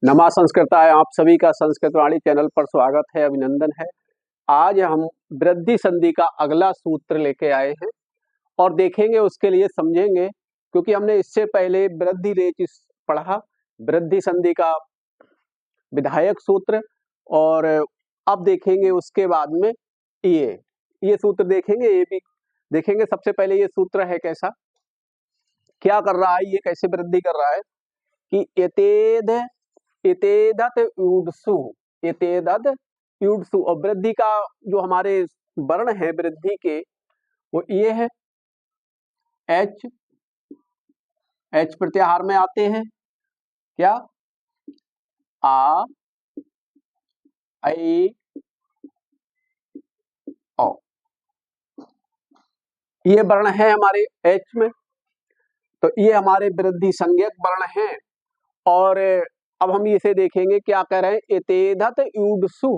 नमा संस्कृताय आप सभी का संस्कृत वाणी चैनल पर स्वागत है, अभिनंदन है। आज हम वृद्धि संधि का अगला सूत्र लेके आए हैं और देखेंगे, उसके लिए समझेंगे, क्योंकि हमने इससे पहले वृद्धि रेच पढ़ा, वृद्धि संधि का विधायक सूत्र, और अब देखेंगे उसके बाद में ये सूत्र देखेंगे, ये भी देखेंगे। सबसे पहले ये सूत्र है कैसा, क्या कर रहा है, ये कैसे वृद्धि कर रहा है कि इतेदत यूडसु, इतेदत यूडसु, और वृद्धि का जो हमारे वर्ण है वृद्धि के, वो ये है एच, एच प्रत्याहार में आते हैं क्या, आ, आई, ओ, ये वर्ण है हमारे एच में, तो ये हमारे वृद्धि संज्ञक वर्ण हैं। और अब हम इसे देखेंगे, क्या कह रहे हैं, इतेदत यूडसु,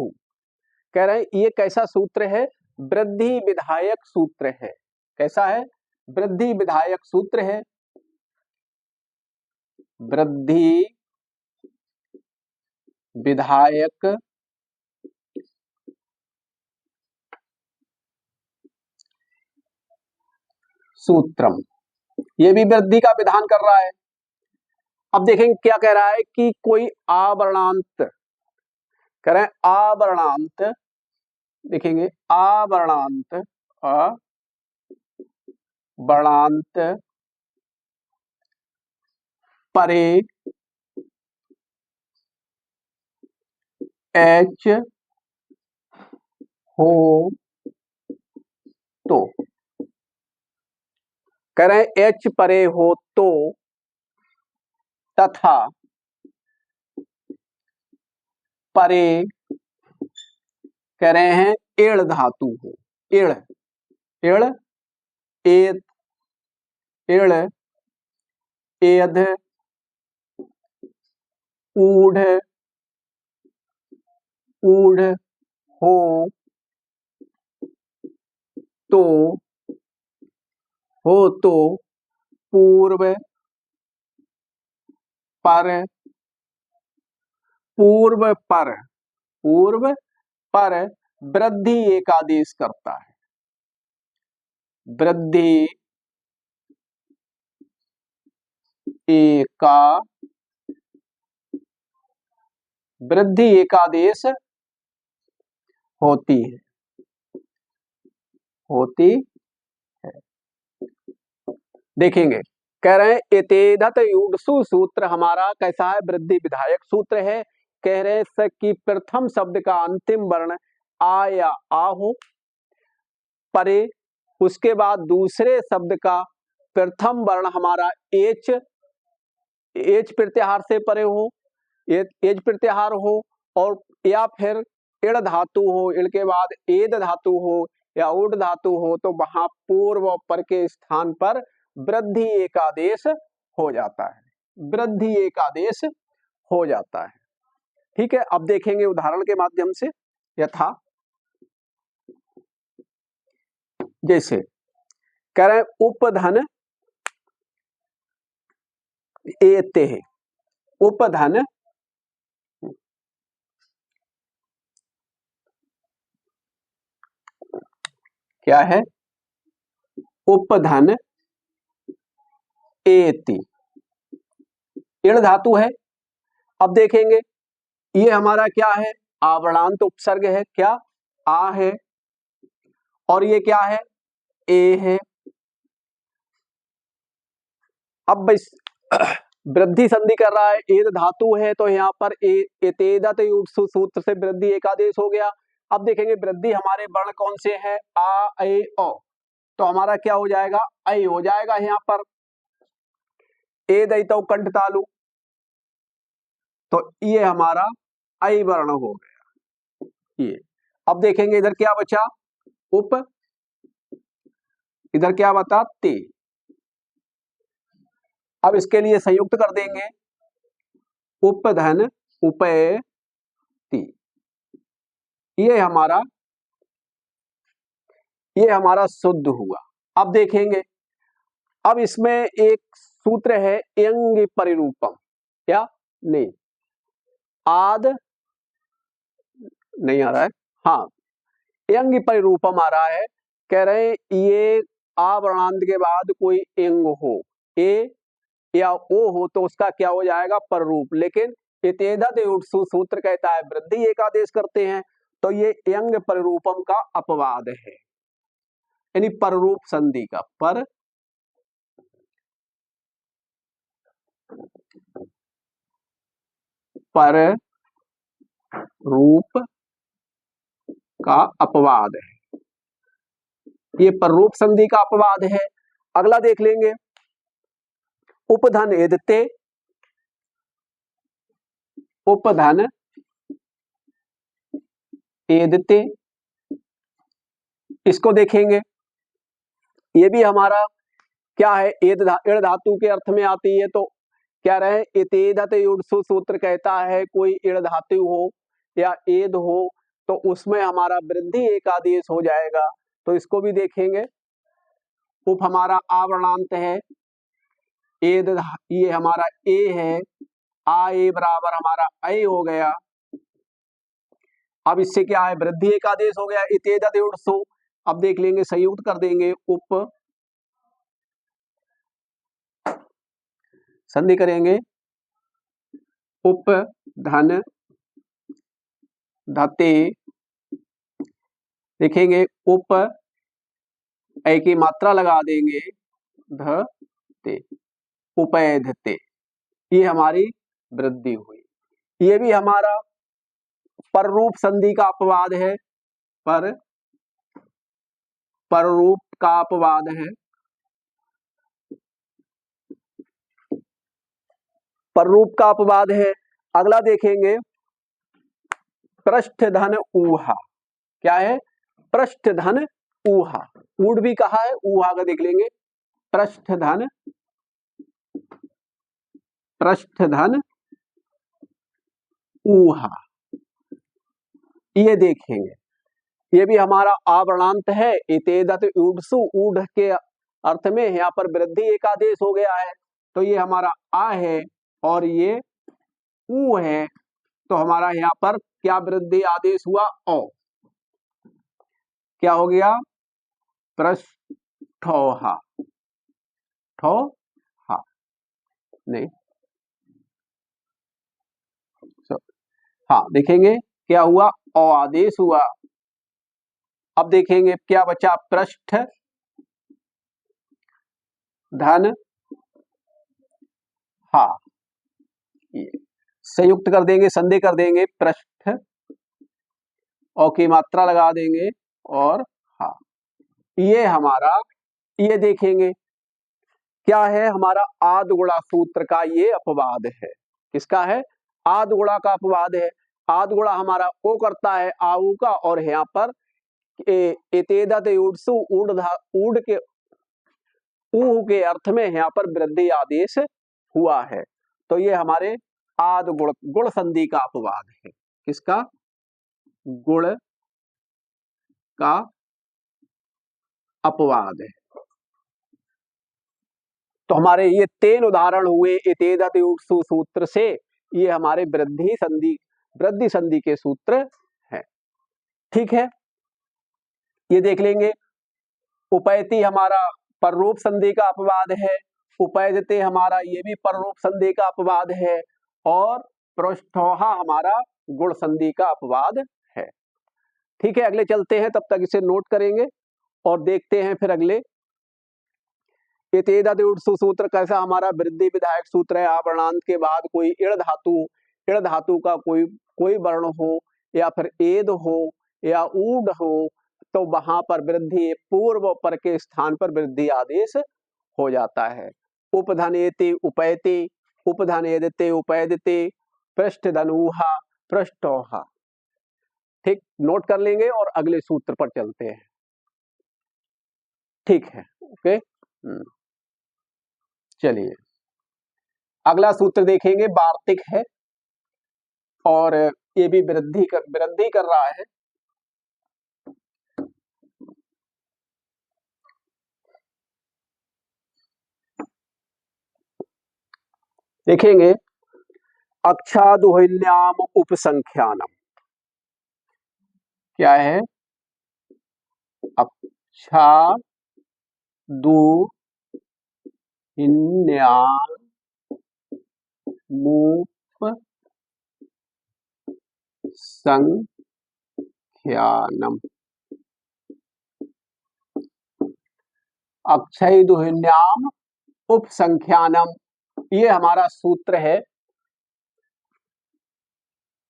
कह रहे हैं ये कैसा सूत्र है, वृद्धि विधायक सूत्र है। कैसा है, वृद्धि विधायक सूत्र है, वृद्धि विधायक सूत्रम, ये भी वृद्धि का विधान कर रहा है। अब देखेंगे क्या कह रहा है कि कोई आवर्णांत, कह रहे हैं आवर्णांत, देखेंगे आवर्णांत, वर्णांत परे एच हो तो, कह रहे हैं एच परे हो तो, तथा परे कह रहे हैं एड़ धातु हो, एड़, एड़, एद, एड़, एद, ऊढ़, ऊढ़ हो तो, पूर्व पर, पूर्व पर, पूर्व पर वृद्धि एक आदेश करता है, वृद्धि एका, वृद्धि एकादेश होती है, होती है। देखेंगे, कह रहे हैं इतेदत यूडसु सूत्र हमारा कैसा है, वृद्धि विधायक सूत्र है। कह रहे हैं कि प्रथम शब्द का अंतिम वर्ण आ या आ हो परे, उसके बाद दूसरे शब्द का प्रथम वर्ण हमारा एच, एच प्रत्याहार से परे हो, एच प्रत्याहार हो, और या फिर इड़ धातु हो, इड़ के बाद एद धातु हो या उड धातु हो, तो वहां पूर्व और पर के स्थान पर वृद्धि एकादेश हो जाता है, वृद्धि एकादेश हो जाता है। ठीक है, अब देखेंगे उदाहरण के माध्यम से। यथा, जैसे कह रहे हैं उपधन एते, उपधन क्या है, उपधन एति, इड़ धातु है। अब देखेंगे ये हमारा क्या है, आवर्णांत उपसर्ग है, क्या आ है, और ये क्या है, ए है। अब वृद्धि संधि कर रहा है, एद धातु है, तो यहाँ पर एतेदत यूडसु सूत्र से वृद्धि एकादेश हो गया। अब देखेंगे वृद्धि हमारे वर्ण कौन से हैं, आ, ए, ओ, तो हमारा क्या हो जाएगा, ऐ हो जाएगा। यहाँ पर ए दैतो कंठ तालु, तो ये हमारा ऐ वर्ण हो गया ये। अब देखेंगे इधर क्या बचा, उप, इधर क्या बता, ते। अब इसके लिए संयुक्त कर देंगे, उपधन उपय ती, ये हमारा शुद्ध हुआ। अब देखेंगे, अब इसमें एक सूत्र है यंग परिरूपम, क्या नहीं, आद नहीं आ रहा है, हाँ यंग परिरूपम आ रहा है। कह रहे हैं ये आ वर्णांत के बाद कोई यंग हो, ए या ओ हो तो उसका क्या हो जाएगा, पररूप। लेकिन इतेदत युत्सु सूत्र कहता है वृद्धि एक आदेश करते हैं, तो ये यंग परिरूपम का अपवाद है, यानी पररूप संधि का। पर रूप का अपवाद है, ये पररूप संधि का अपवाद है। अगला देख लेंगे, उपधन एदते, उपधन एदते, इसको देखेंगे। ये भी हमारा क्या है, एद धातु के अर्थ में आती है। तो क्या रहे, इतेदत युत्सु सूत्र कहता है कोई इड़ धातु हो या एद हो तो उसमें हमारा वृद्धि एक आदेश हो जाएगा, तो इसको भी देखेंगे। उप हमारा आवरणांत है, एद ये हमारा ए है, आ ए बराबर हमारा ए हो गया। अब इससे क्या है, वृद्धि एक आदेश हो गया, इतेदत युत्सु। अब देख लेंगे, संयुक्त कर देंगे, उप संधि करेंगे, उप धन धते, देखेंगे उप ए की मात्रा लगा देंगे, ध ते, उपैधते, ये हमारी वृद्धि हुई। ये भी हमारा पररूप संधि का अपवाद है, पररूप का अपवाद है, पररूप का अपवाद है। अगला देखेंगे, पृष्ठ धन ऊहा, क्या है, पृष्ठ धन ऊहा, ऊड भी कहा है, ऊहा का देख लेंगे, पृष्ठ धन ऊहा, ये देखेंगे। ये भी हमारा आवरणांत है, इतेदत युत्सु, ऊढ़ के अर्थ में यहाँ पर वृद्धि एक आदेश हो गया है, तो ये हमारा आ है और ये ऊ है, तो हमारा यहाँ पर क्या वृद्धि आदेश हुआ, ओ, क्या हो गया, पृष्ठोहा, ठोहा नहीं, हाँ देखेंगे क्या हुआ, ओ आदेश हुआ। अब देखेंगे क्या बचा, पृष्ठ धन हा, संयुक्त कर देंगे, संधि कर देंगे, पृष्ठ औ की मात्रा लगा देंगे और हा, ये हमारा, ये देखेंगे क्या है, हमारा आद गुणा सूत्र का ये अपवाद है। किसका है, आद गुणा का अपवाद है। आद गुणा हमारा ओ करता है आऊ का, और यहाँ पर इतेदत युत्सु, ऊढ़ के ऊ के अर्थ में यहाँ पर वृद्धि आदेश हुआ है, तो ये हमारे आद गुण संधि का अपवाद है। किसका, गुण का अपवाद है। तो हमारे ये 3 उदाहरण हुए इतेदत युत्सु सूत्र से, ये हमारे वृद्धि संधि के सूत्र हैं। ठीक है, ये देख लेंगे। उपैति हमारा पररूप संधि का अपवाद है, उपैधते हमारा ये भी पररूप संधि का अपवाद है, और पृष्ठोहा हमारा गुण संधि का अपवाद है। ठीक है, अगले चलते हैं, तब तक इसे नोट करेंगे और देखते हैं फिर अगले। इतेदत युत्सु सूत्र कैसा हमारा वृद्धि विधायक सूत्र है। आवरणांत के बाद कोई इड़ धातु का कोई वर्ण हो या फिर एद हो या ऊड हो, तो वहां पर वृद्धि पूर्व पर के स्थान पर वृद्धि आदेश हो जाता है। उपधनेति उपैति, उपधनेदते उपैदते, पृष्ठ धनूहा पृष्ठोहा। ठीक, नोट कर लेंगे और अगले सूत्र पर चलते हैं। ठीक है, ओके। चलिए अगला सूत्र देखेंगे, वार्तिक है और ये भी वृद्धि कर रहा है। देखेंगे, अक्षादुहिन्याम उपसंख्यानम। क्या है? अक्षादुहिन्याम उपसंख्यानम। अक्षय दुहिन्याम उपसंख्यानम, ये हमारा सूत्र है।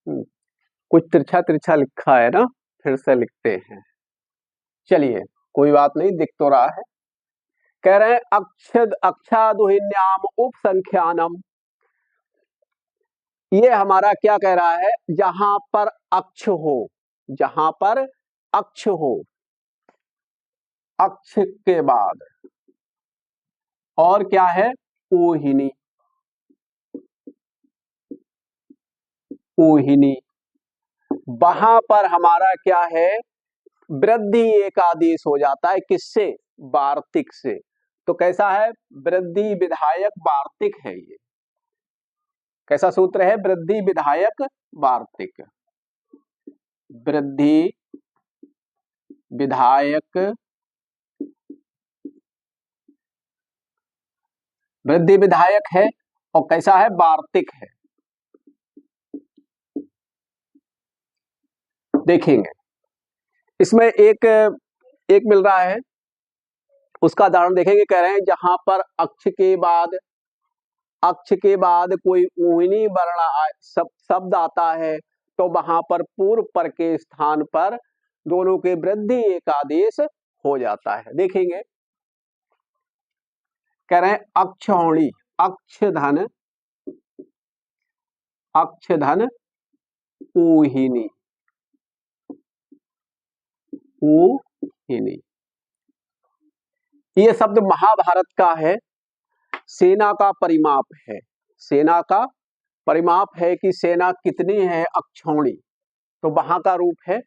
कुछ तिरछा तिरछा लिखा है ना, फिर से लिखते हैं। चलिए कोई बात नहीं, दिख तो रहा है। कह रहे हैं अक्षादुहिन्याम उपसंख्यानम। ये हमारा क्या कह रहा है? जहां पर अक्ष हो, जहां पर अक्ष हो, अक्ष के बाद और क्या है? ऊहिनी। ऊहिनी, वहां पर हमारा क्या है? वृद्धि एकादेश हो जाता है। किससे? वार्तिक से। तो कैसा है? वृद्धि विधायक वार्तिक है ये। कैसा सूत्र है? वृद्धि विधायक वार्तिक। वृद्धि विधायक, वृद्धि विधायक है और कैसा है? वार्तिक है। देखेंगे इसमें एक एक मिल रहा है, उसका उदाहरण देखेंगे। कह रहे हैं जहां पर अक्ष के बाद, अक्ष के बाद कोई ऊहिनी वर्ण शब्द आता है, तो वहां पर पूर्व पर के स्थान पर दोनों के वृद्धि एकादेश हो जाता है। देखेंगे, कह रहे हैं अक्षौणी, अक्षधन, अक्षधन ऊहिनी, ऊहिनी। ये शब्द महाभारत का है। सेना का परिमाप है, सेना का परिमाप है कि सेना कितनी है अक्षौणी, तो वहां का रूप है।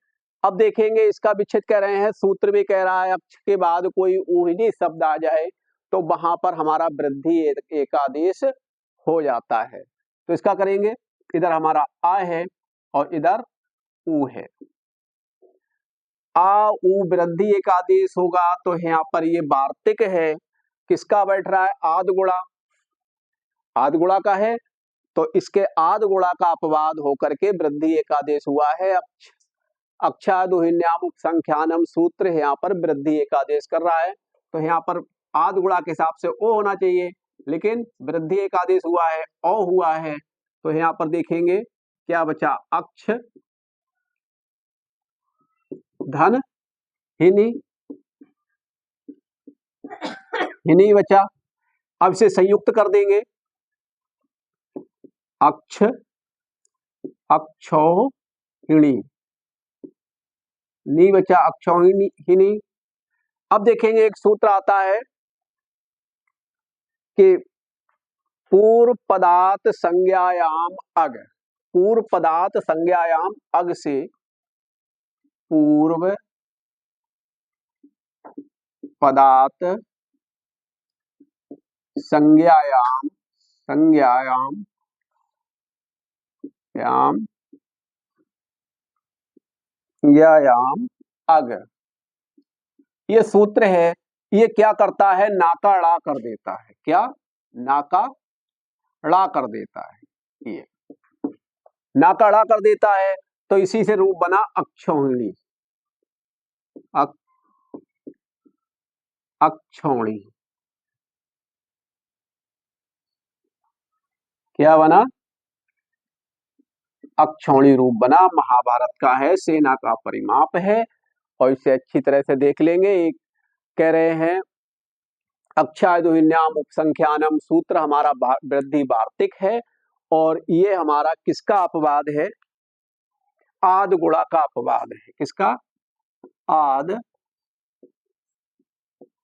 अब देखेंगे इसका विच्छेद। कह रहे हैं सूत्र में कह रहा है अक्ष के बाद कोई ऊहिनी शब्द आ जाए तो वहां पर हमारा वृद्धि एकादेश हो जाता है। तो इसका करेंगे, इधर हमारा आ है और इधर ऊ है। आ ऊ वृद्धि एकादेश होगा तो यहाँ पर ये वार्तिक है। किसका बैठ रहा है? आद गुणा, आद गुणा का है, तो इसके आद गुणा का अपवाद होकर के वृद्धि एकादेश हुआ है। अक्षादुहिन्याम उपसंख्यानम सूत्र है, यहाँ पर वृद्धि एकादेश कर रहा है। तो यहाँ पर आद गुणा के हिसाब से ओ होना चाहिए, लेकिन वृद्धि एकादेश हुआ है, ओ हुआ है। तो यहाँ पर देखेंगे क्या बचा? अक्ष धन हिनी, हिनी बचा। अब इसे संयुक्त कर देंगे, अक्ष अक्षौहिणी, नी बचा अक्षौहिणी। अब देखेंगे एक सूत्र आता है कि पूर्व पदार्थ संज्ञायाम अग, पूर्व पदार्थ संज्ञायाम अग से पूर्व पदार्थ संज्ञायाम, संज्ञायाम याम संज्ञायाम अग, ये सूत्र है। ये क्या करता है? नाका ड़ा कर देता है। क्या? नाका ड़ा कर देता है। ये नाका ड़ा कर देता है, तो इसी से रूप बना अक्षौहिणी, अक्षौणी। क्या बना? अक्षौणी रूप बना। महाभारत का है, सेना का परिमाप है, और इसे अच्छी तरह से देख लेंगे। एक कह रहे हैं अक्षादुहिन्याम उपसंख्यानम सूत्र हमारा वृद्धि वार्तिक है, और ये हमारा किसका अपवाद है? आद गुणा का अपवाद है। किसका? आद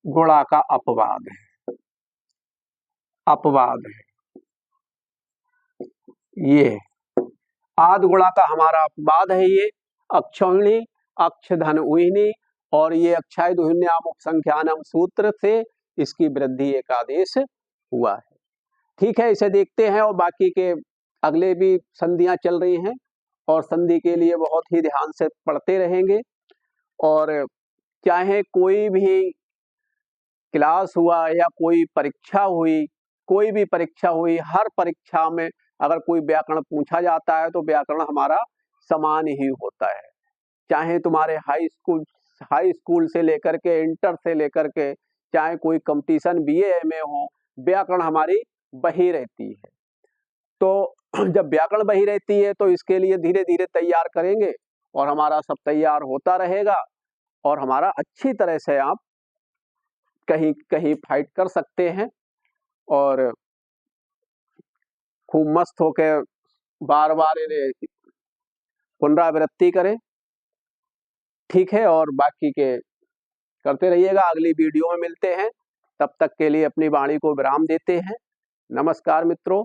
गुणा का अपवाद है, अपवाद है ये। आद गुणा का हमारा अपवाद है ये। अक्षौहिणी, अक्ष धन ऊहिनी, और ये अक्षाय दुहिन्याम उपसंख्यानम सूत्र से इसकी वृद्धि एकादेश हुआ है। ठीक है, इसे देखते हैं और बाकी के अगले भी संधियां चल रही हैं और संधि के लिए बहुत ही ध्यान से पढ़ते रहेंगे। और चाहे कोई भी क्लास हुआ या कोई परीक्षा हुई, कोई भी परीक्षा हुई, हर परीक्षा में अगर कोई व्याकरण पूछा जाता है तो व्याकरण हमारा समान ही होता है। चाहे तुम्हारे हाई स्कूल से लेकर के इंटर से लेकर के चाहे कोई कंपटीशन बीए एमए हो, व्याकरण हमारी बही रहती है। तो जब व्याकरण बही रहती है तो इसके लिए धीरे धीरे तैयार करेंगे और हमारा सब तैयार होता रहेगा और हमारा अच्छी तरह से आप कहीं कहीं फाइट कर सकते हैं और खूब मस्त होकर बार बार इन्हें पुनरावृत्ति करें। ठीक है, और बाकी के करते रहिएगा। अगली वीडियो में मिलते हैं, तब तक के लिए अपनी वाणी को विराम देते हैं। नमस्कार मित्रों।